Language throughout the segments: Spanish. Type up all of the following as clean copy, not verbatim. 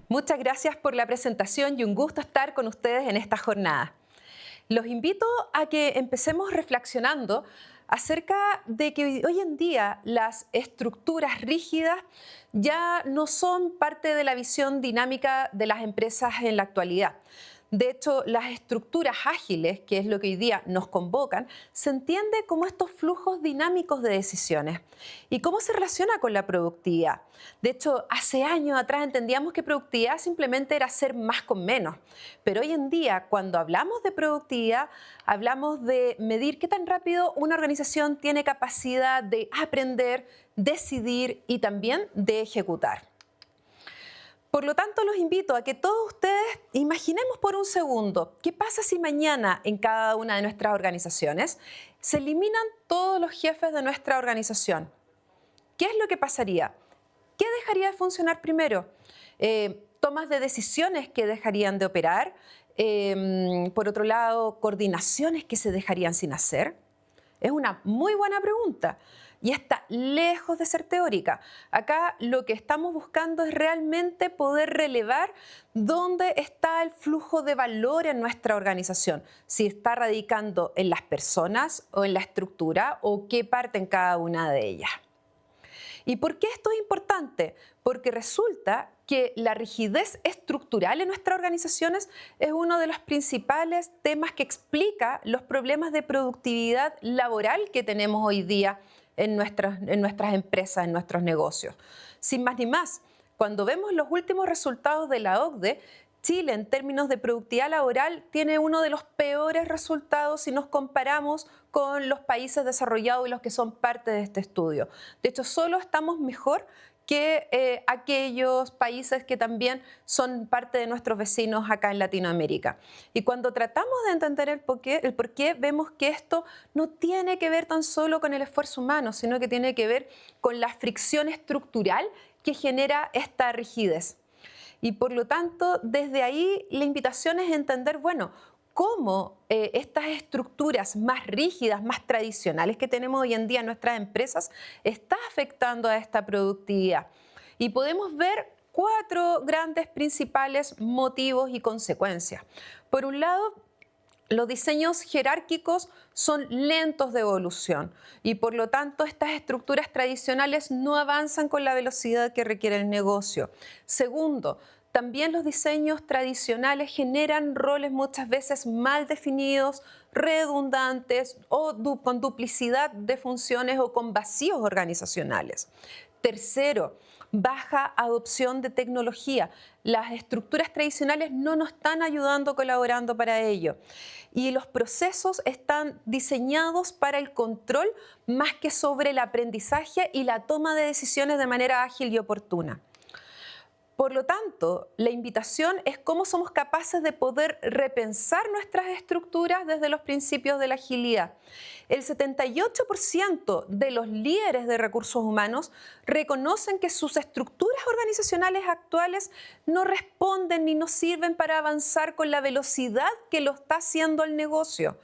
Muchas gracias por la presentación y un gusto estar con ustedes en esta jornada. Los invito a que empecemos reflexionando acerca de que hoy en día las estructuras rígidas ya no son parte de la visión dinámica de las empresas en la actualidad. De hecho, las estructuras ágiles, que es lo que hoy día nos convocan, se entiende como estos flujos dinámicos de decisiones. ¿Y cómo se relaciona con la productividad? De hecho, hace años atrás entendíamos que productividad simplemente era hacer más con menos. Pero hoy en día, cuando hablamos de productividad, hablamos de medir qué tan rápido una organización tiene capacidad de aprender, decidir y también de ejecutar. Por lo tanto, los invito a que todos ustedes imaginemos por un segundo, ¿qué pasa si mañana en cada una de nuestras organizaciones se eliminan todos los jefes de nuestra organización? ¿Qué es lo que pasaría? ¿Qué dejaría de funcionar primero? Tomas de decisiones que dejarían de operar. Por otro lado, coordinaciones que se dejarían sin hacer. Es una muy buena pregunta y está lejos de ser teórica. Acá lo que estamos buscando es realmente poder relevar dónde está el flujo de valor en nuestra organización, si está radicando en las personas o en la estructura o qué parte en cada una de ellas. ¿Y por qué esto es importante? Porque resulta que la rigidez estructural en nuestras organizaciones es uno de los principales temas que explica los problemas de productividad laboral que tenemos hoy día en nuestras empresas, en nuestros negocios. Sin más ni más, cuando vemos los últimos resultados de la OCDE, Chile en términos de productividad laboral tiene uno de los peores resultados si nos comparamos con los países desarrollados y los que son parte de este estudio. De hecho, solo estamos mejor que aquellos países que también son parte de nuestros vecinos acá en Latinoamérica. Y cuando tratamos de entender el por qué, vemos que esto no tiene que ver tan solo con el esfuerzo humano, sino que tiene que ver con la fricción estructural que genera esta rigidez. Y por lo tanto, desde ahí la invitación es entender, bueno, cómo estas estructuras más rígidas, más tradicionales que tenemos hoy en día en nuestras empresas, está afectando a esta productividad. Y podemos ver cuatro grandes principales motivos y consecuencias. Por un lado, los diseños jerárquicos son lentos de evolución y por lo tanto estas estructuras tradicionales no avanzan con la velocidad que requiere el negocio. Segundo, también los diseños tradicionales generan roles muchas veces mal definidos, redundantes o con duplicidad de funciones o con vacíos organizacionales. Tercero, baja adopción de tecnología. Las estructuras tradicionales no nos están ayudando, colaborando para ello. Y los procesos están diseñados para el control más que sobre el aprendizaje y la toma de decisiones de manera ágil y oportuna. Por lo tanto, la invitación es cómo somos capaces de poder repensar nuestras estructuras desde los principios de la agilidad. El 78% de los líderes de recursos humanos reconocen que sus estructuras organizacionales actuales no responden ni nos sirven para avanzar con la velocidad que lo está haciendo el negocio.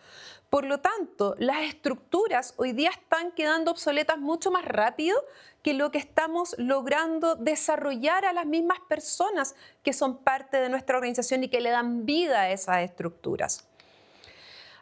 Por lo tanto, las estructuras hoy día están quedando obsoletas mucho más rápido que lo que estamos logrando desarrollar a las mismas personas que son parte de nuestra organización y que le dan vida a esas estructuras.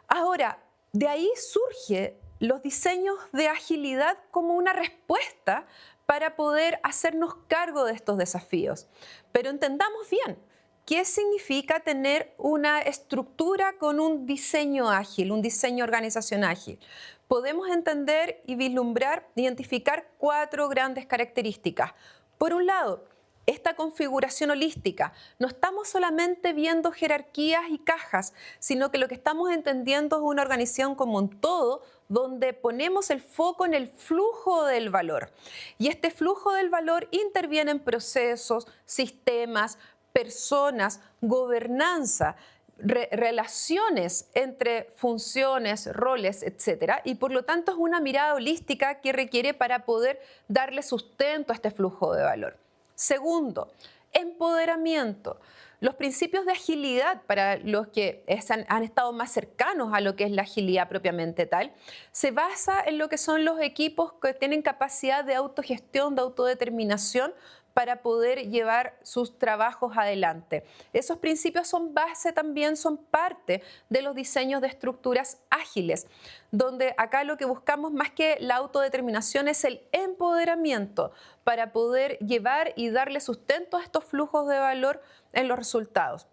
Ahora, de ahí surge los diseños de agilidad como una respuesta para poder hacernos cargo de estos desafíos. Pero entendamos bien, ¿qué significa tener una estructura con un diseño ágil, un diseño organizacional ágil? Podemos entender y vislumbrar, identificar cuatro grandes características. Por un lado, esta configuración holística. No estamos solamente viendo jerarquías y cajas, sino que lo que estamos entendiendo es una organización como un todo, donde ponemos el foco en el flujo del valor. Y este flujo del valor interviene en procesos, sistemas, personas, gobernanza, relaciones entre funciones, roles, etcétera, y por lo tanto es una mirada holística que requiere para poder darle sustento a este flujo de valor. Segundo, empoderamiento. Los principios de agilidad, para los que han estado más cercanos a lo que es la agilidad propiamente tal, se basa en lo que son los equipos que tienen capacidad de autogestión, de autodeterminación, para poder llevar sus trabajos adelante. Esos principios son base también, son parte de los diseños de estructuras ágiles, donde acá lo que buscamos más que la autodeterminación es el empoderamiento para poder llevar y darle sustento a estos flujos de valor en los resultados.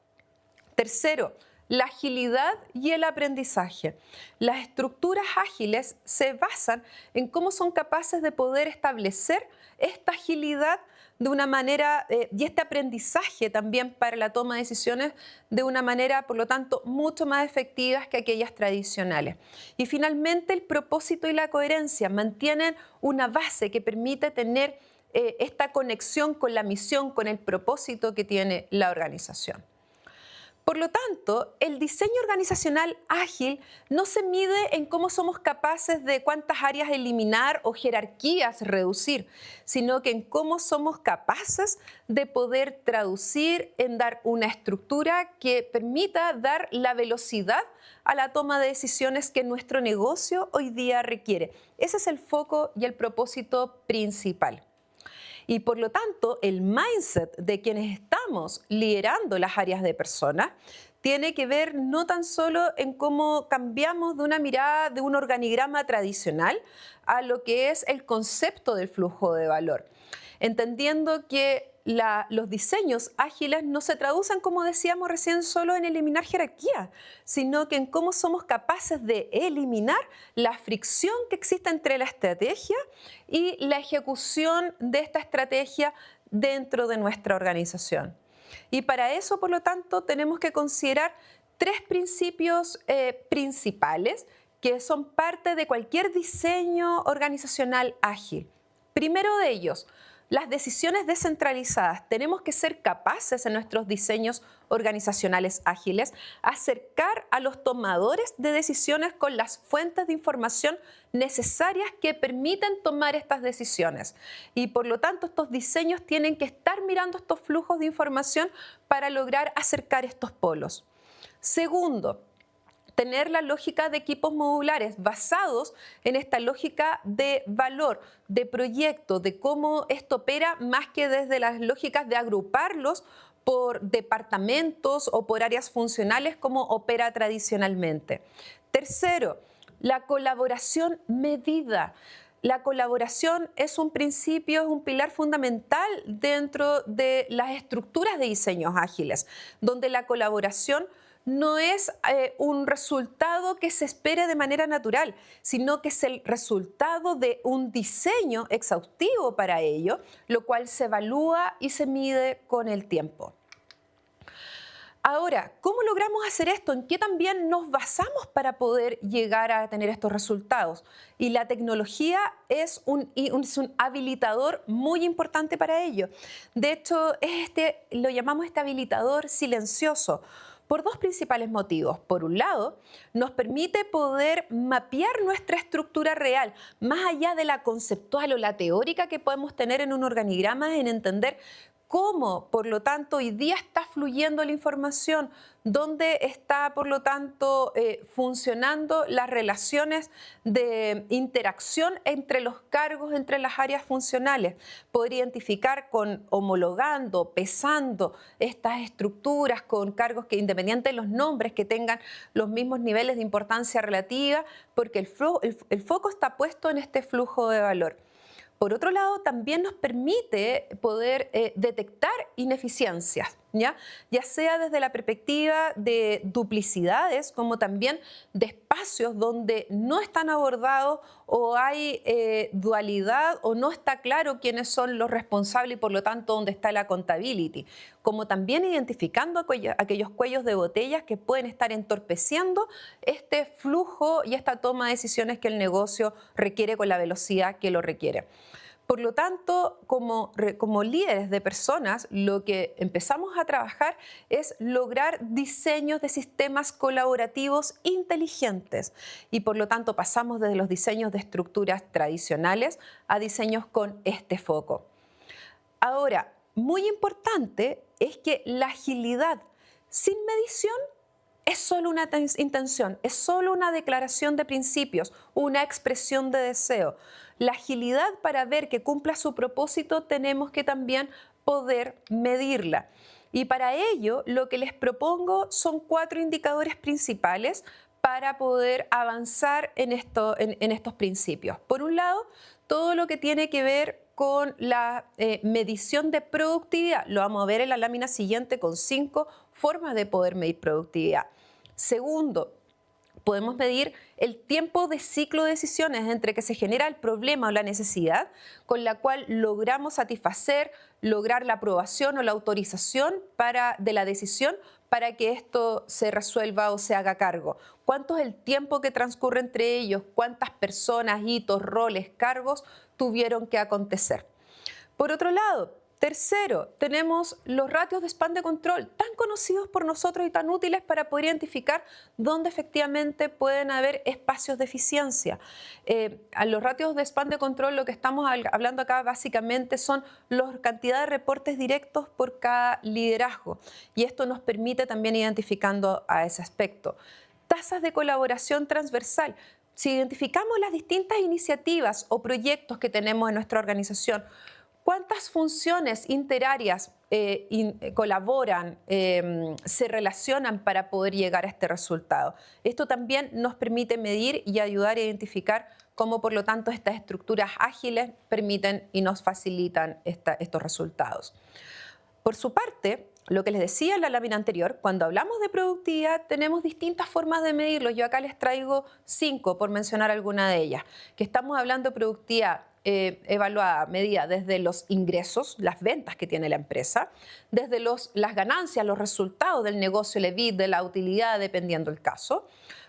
Tercero, la agilidad y el aprendizaje. Las estructuras ágiles se basan en cómo son capaces de poder establecer esta agilidad de una manera y este aprendizaje también para la toma de decisiones de una manera, por lo tanto, mucho más efectivas que aquellas tradicionales. Y finalmente, el propósito y la coherencia mantienen una base que permite tener esta conexión con la misión, con el propósito que tiene la organización. Por lo tanto, el diseño organizacional ágil no se mide en cómo somos capaces de cuántas áreas eliminar o jerarquías reducir, sino que en cómo somos capaces de poder traducir en dar una estructura que permita dar la velocidad a la toma de decisiones que nuestro negocio hoy día requiere. Ese es el foco y el propósito principal. Y por lo tanto, el mindset de quienes estamos liderando las áreas de personas tiene que ver no tan solo en cómo cambiamos de una mirada de un organigrama tradicional a lo que es el concepto del flujo de valor, entendiendo que los diseños ágiles no se traducen, como decíamos recién, solo en eliminar jerarquía, sino que en cómo somos capaces de eliminar la fricción que existe entre la estrategia y la ejecución de esta estrategia dentro de nuestra organización. Y para eso, por lo tanto, tenemos que considerar tres principios principales que son parte de cualquier diseño organizacional ágil. Primero de ellos, las decisiones descentralizadas. Tenemos que ser capaces en nuestros diseños organizacionales ágiles acercar a los tomadores de decisiones con las fuentes de información necesarias que permiten tomar estas decisiones. Y por lo tanto, estos diseños tienen que estar mirando estos flujos de información para lograr acercar estos polos. Segundo, tener la lógica de equipos modulares basados en esta lógica de valor, de proyecto, de cómo esto opera más que desde las lógicas de agruparlos por departamentos o por áreas funcionales como opera tradicionalmente. Tercero, la colaboración medida. La colaboración es un principio, es un pilar fundamental dentro de las estructuras de diseños ágiles, donde la colaboración no es un resultado que se espere de manera natural, sino que es el resultado de un diseño exhaustivo para ello, lo cual se evalúa y se mide con el tiempo. Ahora, ¿cómo logramos hacer esto? ¿En qué también nos basamos para poder llegar a tener estos resultados? Y la tecnología es un habilitador muy importante para ello. De hecho, lo llamamos este habilitador silencioso, por dos principales motivos. Por un lado, nos permite poder mapear nuestra estructura real, más allá de la conceptual o la teórica que podemos tener en un organigrama, en entender cómo, por lo tanto, hoy día está fluyendo la información, dónde está, por lo tanto, funcionando las relaciones de interacción entre los cargos, entre las áreas funcionales. Poder identificar homologando, pesando estas estructuras con cargos que, independiente de los nombres, que tengan los mismos niveles de importancia relativa, porque el foco está puesto en este flujo de valor. Por otro lado, también nos permite poder detectar ineficiencias, ya sea desde la perspectiva de duplicidades, como también de espacios donde no están abordados o hay dualidad o no está claro quiénes son los responsables y por lo tanto dónde está la accountability, como también identificando aquellos cuellos de botellas que pueden estar entorpeciendo este flujo y esta toma de decisiones que el negocio requiere con la velocidad que lo requiere. Por lo tanto, como líderes de personas, lo que empezamos a trabajar es lograr diseños de sistemas colaborativos inteligentes y por lo tanto pasamos desde los diseños de estructuras tradicionales a diseños con este foco. Ahora, muy importante es que la agilidad sin medición es solo una intención, es solo una declaración de principios, una expresión de deseo. La agilidad, para ver que cumpla su propósito, tenemos que también poder medirla. Y para ello, lo que les propongo son 4 indicadores principales para poder avanzar en estos principios. Por un lado, todo lo que tiene que ver con la medición de productividad. Lo vamos a ver en la lámina siguiente con 5 formas de poder medir productividad. Segundo, podemos medir el tiempo de ciclo de decisiones entre que se genera el problema o la necesidad con la cual logramos satisfacer, lograr la aprobación o la autorización de la decisión para que esto se resuelva o se haga cargo. ¿Cuánto es el tiempo que transcurre entre ellos? ¿Cuántas personas, hitos, roles, cargos tuvieron que acontecer? Por otro lado, tercero, tenemos los ratios de span de control, tan conocidos por nosotros y tan útiles para poder identificar dónde efectivamente pueden haber espacios de eficiencia. A los ratios de span de control, lo que estamos hablando acá básicamente son la cantidad de reportes directos por cada liderazgo, y esto nos permite también identificando a ese aspecto. Tasas de colaboración transversal. Si identificamos las distintas iniciativas o proyectos que tenemos en nuestra organización, ¿cuántas funciones interarias colaboran, se relacionan para poder llegar a este resultado? Esto también nos permite medir y ayudar a identificar cómo, por lo tanto, estas estructuras ágiles permiten y nos facilitan estos resultados. Por su parte, lo que les decía en la lámina anterior, cuando hablamos de productividad tenemos distintas formas de medirlo. Yo acá les traigo 5, por mencionar alguna de ellas, que estamos hablando de productividad evaluada, medida desde los ingresos, las ventas que tiene la empresa, desde las ganancias, los resultados del negocio, el EBIT, de la utilidad, dependiendo del caso,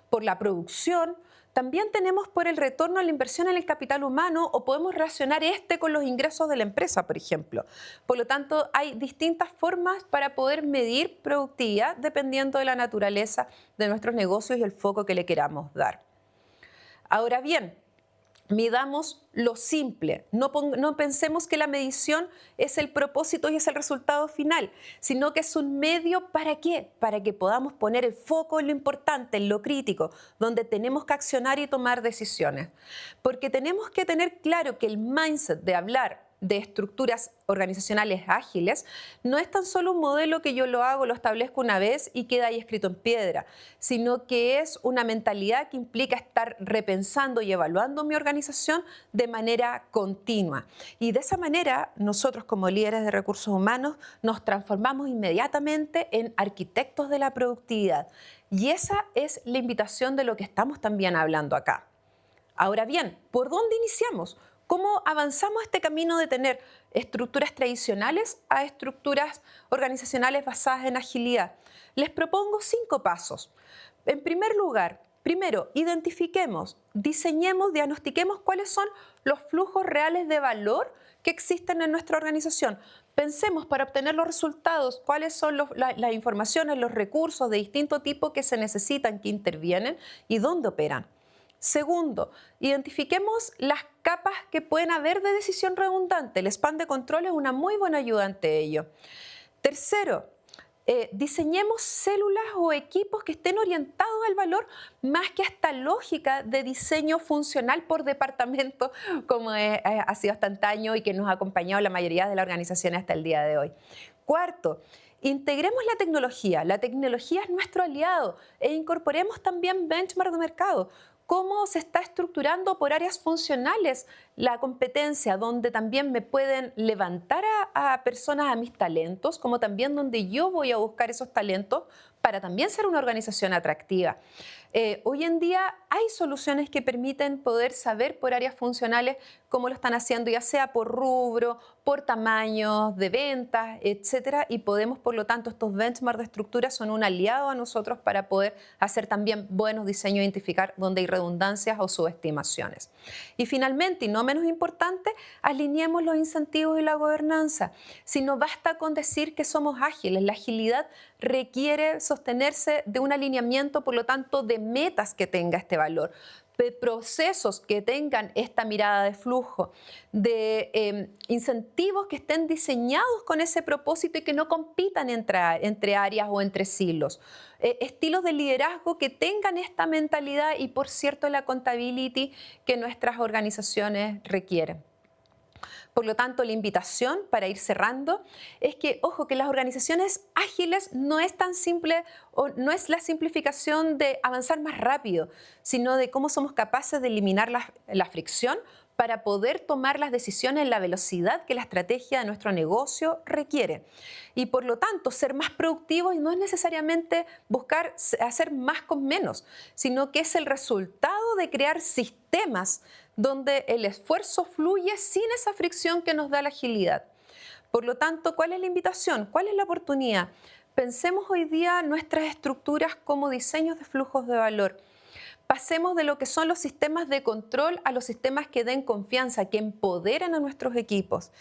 por la producción. También tenemos por el retorno a la inversión en el capital humano, o podemos relacionar con los ingresos de la empresa, por ejemplo. Por lo tanto, hay distintas formas para poder medir productividad dependiendo de la naturaleza de nuestros negocios y el foco que le queramos dar. Ahora bien, midamos lo simple. No pensemos que la medición es el propósito y es el resultado final, sino que es un medio. ¿Para qué? Para que podamos poner el foco en lo importante, en lo crítico, donde tenemos que accionar y tomar decisiones. Porque tenemos que tener claro que el mindset de hablar de estructuras organizacionales ágiles no es tan solo un modelo que yo lo hago, lo establezco una vez y queda ahí escrito en piedra, sino que es una mentalidad que implica estar repensando y evaluando mi organización de manera continua. Y de esa manera, nosotros como líderes de recursos humanos nos transformamos inmediatamente en arquitectos de la productividad. Y esa es la invitación de lo que estamos también hablando acá. Ahora bien, ¿por dónde iniciamos? ¿Cómo avanzamos este camino de tener estructuras tradicionales a estructuras organizacionales basadas en agilidad? Les propongo 5 pasos. En primer lugar, primero, identifiquemos, diseñemos, diagnostiquemos cuáles son los flujos reales de valor que existen en nuestra organización. Pensemos, para obtener los resultados, cuáles son las informaciones, los recursos de distinto tipo que se necesitan, que intervienen y dónde operan. Segundo, identifiquemos las capas que pueden haber de decisión redundante. El span de control es una muy buena ayuda ante ello. Tercero, diseñemos células o equipos que estén orientados al valor más que a esta lógica de diseño funcional por departamento, como ha sido hasta antaño y que nos ha acompañado la mayoría de las organizaciones hasta el día de hoy. Cuarto, integremos la tecnología. La tecnología es nuestro aliado e incorporemos también benchmark de mercado. Cómo se está estructurando por áreas funcionales la competencia, donde también me pueden levantar a personas, a mis talentos, como también donde yo voy a buscar esos talentos para también ser una organización atractiva. Hoy en día hay soluciones que permiten poder saber por áreas funcionales cómo lo están haciendo, ya sea por rubro, por tamaños de ventas, etcétera, y podemos, por lo tanto, estos benchmarks de estructura son un aliado a nosotros para poder hacer también buenos diseños e identificar dónde hay redundancias o subestimaciones. Y finalmente, y no menos importante, alineemos los incentivos y la gobernanza. Si no basta con decir que somos ágiles, la agilidad requiere sostenerse de un alineamiento, por lo tanto, de metas que tenga este valor. procesos que tengan esta mirada de flujo, de incentivos que estén diseñados con ese propósito y que no compitan entre áreas o entre silos. Estilos de liderazgo que tengan esta mentalidad y, por cierto, la accountability que nuestras organizaciones requieren. Por lo tanto, la invitación para ir cerrando es que, ojo, que las organizaciones ágiles no es tan simple o no es la simplificación de avanzar más rápido, sino de cómo somos capaces de eliminar la fricción para poder tomar las decisiones en la velocidad que la estrategia de nuestro negocio requiere. Y por lo tanto, ser más productivos no es necesariamente buscar hacer más con menos, sino que es el resultado de crear sistemas donde el esfuerzo fluye sin esa fricción que nos da la agilidad. Por lo tanto, ¿cuál es la invitación? ¿Cuál es la oportunidad? Pensemos hoy día nuestras estructuras como diseños de flujos de valor. Pasemos de lo que son los sistemas de control a los sistemas que den confianza, que empoderen a nuestros equipos,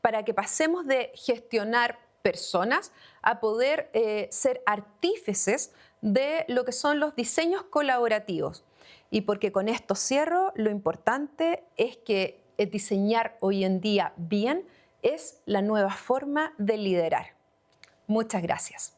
para que pasemos de gestionar personas a poder ser artífices de lo que son los diseños colaborativos. Y porque con esto cierro, lo importante es que diseñar hoy en día bien es la nueva forma de liderar. Muchas gracias.